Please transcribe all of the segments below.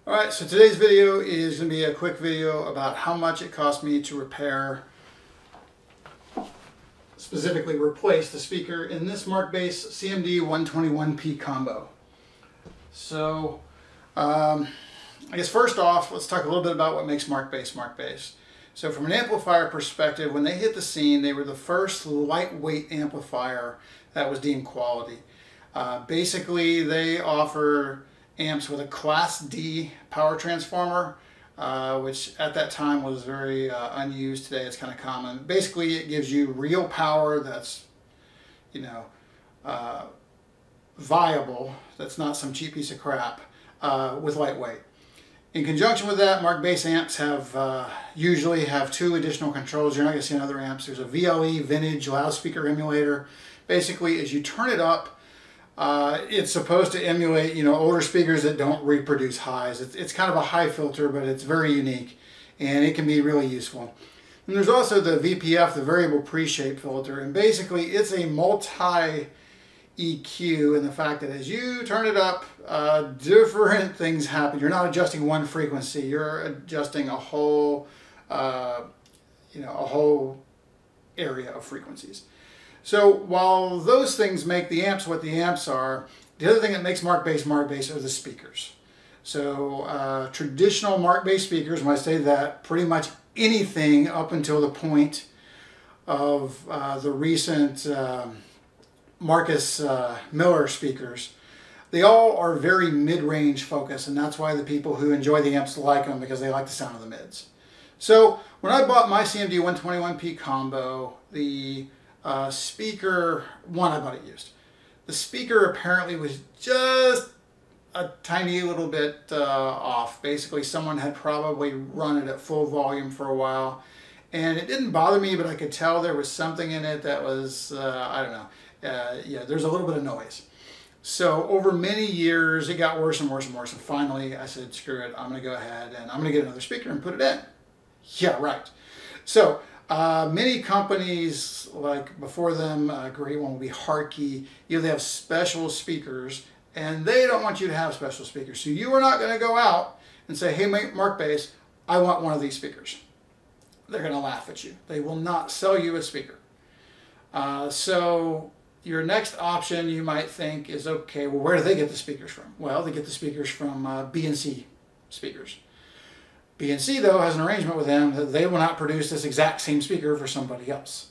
Alright, so today's video is going to be a quick video about how much it cost me to repair, specifically replace the speaker in this Markbass CMD 121P combo. So, I guess first off, let's talk a little bit about what makes Markbass Markbass. So from an amplifier perspective, when they hit the scene, they were the first lightweight amplifier that was deemed quality. Basically, they offer amps with a Class D power transformer, which at that time was very unused. Today it's kind of common. Basically, it gives you real power that's, viable. That's not some cheap piece of crap with lightweight. In conjunction with that, Markbass amps usually have two additional controls. You're not going to see in other amps. There's a VLE vintage loudspeaker emulator. Basically, as you turn it up, it's supposed to emulate, older speakers that don't reproduce highs. It's kind of a high filter, but it's very unique, and it can be really useful. And there's also the VPF, the variable pre-shape filter, and basically it's a multi-EQ in the fact that as you turn it up, different things happen. You're not adjusting one frequency, you're adjusting a whole, a whole area of frequencies. So while those things make the amps what the amps are, the other thing that makes Markbass Markbass are the speakers. So traditional Markbass speakers, when I say that, pretty much anything up until the point of the recent Marcus Miller speakers, they all are very mid-range focused, and that's why the people who enjoy the amps like them, because they like the sound of the mids. So when I bought my CMD 121P combo, the speaker, I bought it used. The speaker apparently was just a tiny little bit off. Basically, someone had probably run it at full volume for a while, and it didn't bother me, but I could tell there was something in it that was, I don't know, yeah, there's a little bit of noise. So over many years, it got worse and worse and worse, and finally I said, screw it, I'm going to go ahead and I'm going to get another speaker and put it in. Yeah, right. So many companies, like before them, a great one will be Harkey. They have special speakers, and they don't want you to have special speakers. So you are not going to go out and say, hey, Markbass, I want one of these speakers. They're going to laugh at you. They will not sell you a speaker. So your next option you might think is, okay, well, where do they get the speakers from? Well, they get the speakers from B&C speakers. B&C, though, has an arrangement with them that they will not produce this exact same speaker for somebody else.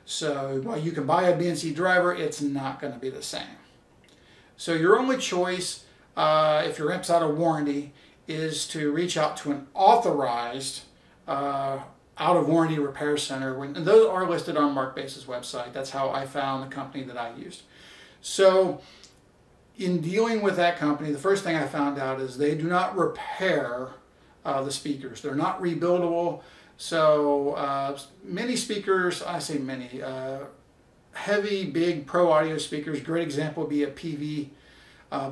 So while you can buy a B&C driver, it's not going to be the same. So your only choice, if your amp's out of warranty, is to reach out to an authorized out-of-warranty repair center. And those are listed on Markbass's website. That's how I found the company that I used. So in dealing with that company, the first thing I found out is they do not repair the speakers. They're not rebuildable. So many speakers, I say many, heavy, big pro audio speakers, great example would be a PV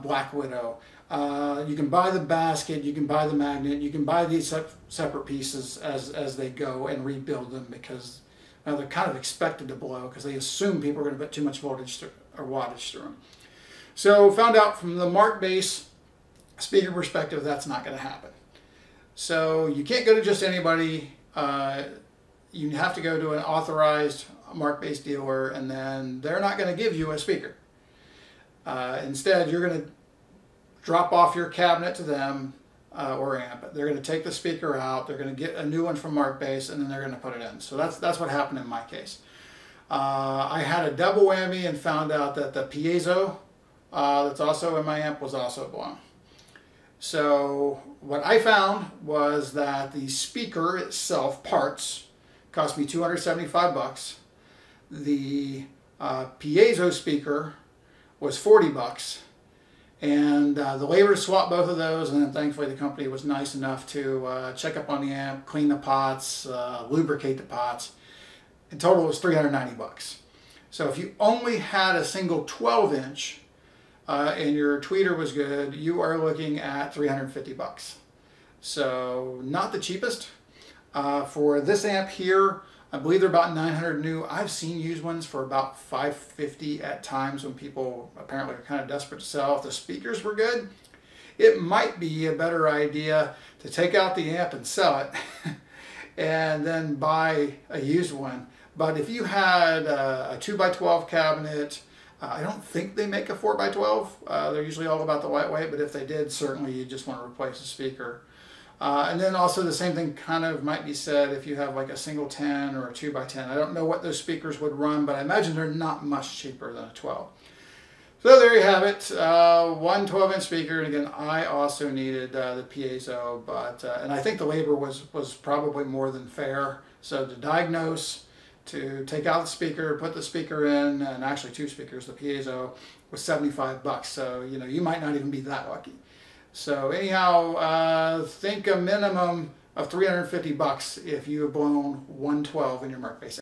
Black Widow. You can buy the basket, you can buy the magnet, you can buy these separate pieces as they go and rebuild them, because they're kind of expected to blow because they assume people are going to put too much voltage or wattage through them. So found out from the Markbass speaker perspective, that's not going to happen. So you can't go to just anybody. You have to go to an authorized Markbass dealer, and then they're not going to give you a speaker. Instead, you're going to drop off your cabinet to them or amp. They're going to take the speaker out. They're going to get a new one from Markbass, and then they're going to put it in. So that's what happened in my case. I had a double whammy and found out that the piezo that's also in my amp was also blown. So what I found was that the speaker itself, parts, cost me $275. The piezo speaker was $40, and the labor to swap both of those, and then thankfully the company was nice enough to check up on the amp, clean the pots, lubricate the pots. In total it was $390. So if you only had a single 12-inch and your tweeter was good, you are looking at $350. So not the cheapest. For this amp here, I believe they're about 900 new. I've seen used ones for about 550 at times when people apparently are kind of desperate to sell. If the speakers were good, it might be a better idea to take out the amp and sell it and then buy a used one. But if you had a 2x12 cabinet, I don't think they make a 4x12. They're usually all about the lightweight, but if they did, certainly you just want to replace the speaker. And then also the same thing kind of might be said if you have like a single 10 or a 2x10. I don't know what those speakers would run, but I imagine they're not much cheaper than a 12. So there you have it, one 12-inch speaker. And again, I also needed the piezo, but and I think the labor was probably more than fair. So to diagnose, to take out the speaker, put the speaker in, and actually 2 speakers, the piezo, was $75. So you know, you might not even be that lucky. So anyhow, think a minimum of $350 if you have blown 112 in your Markbass.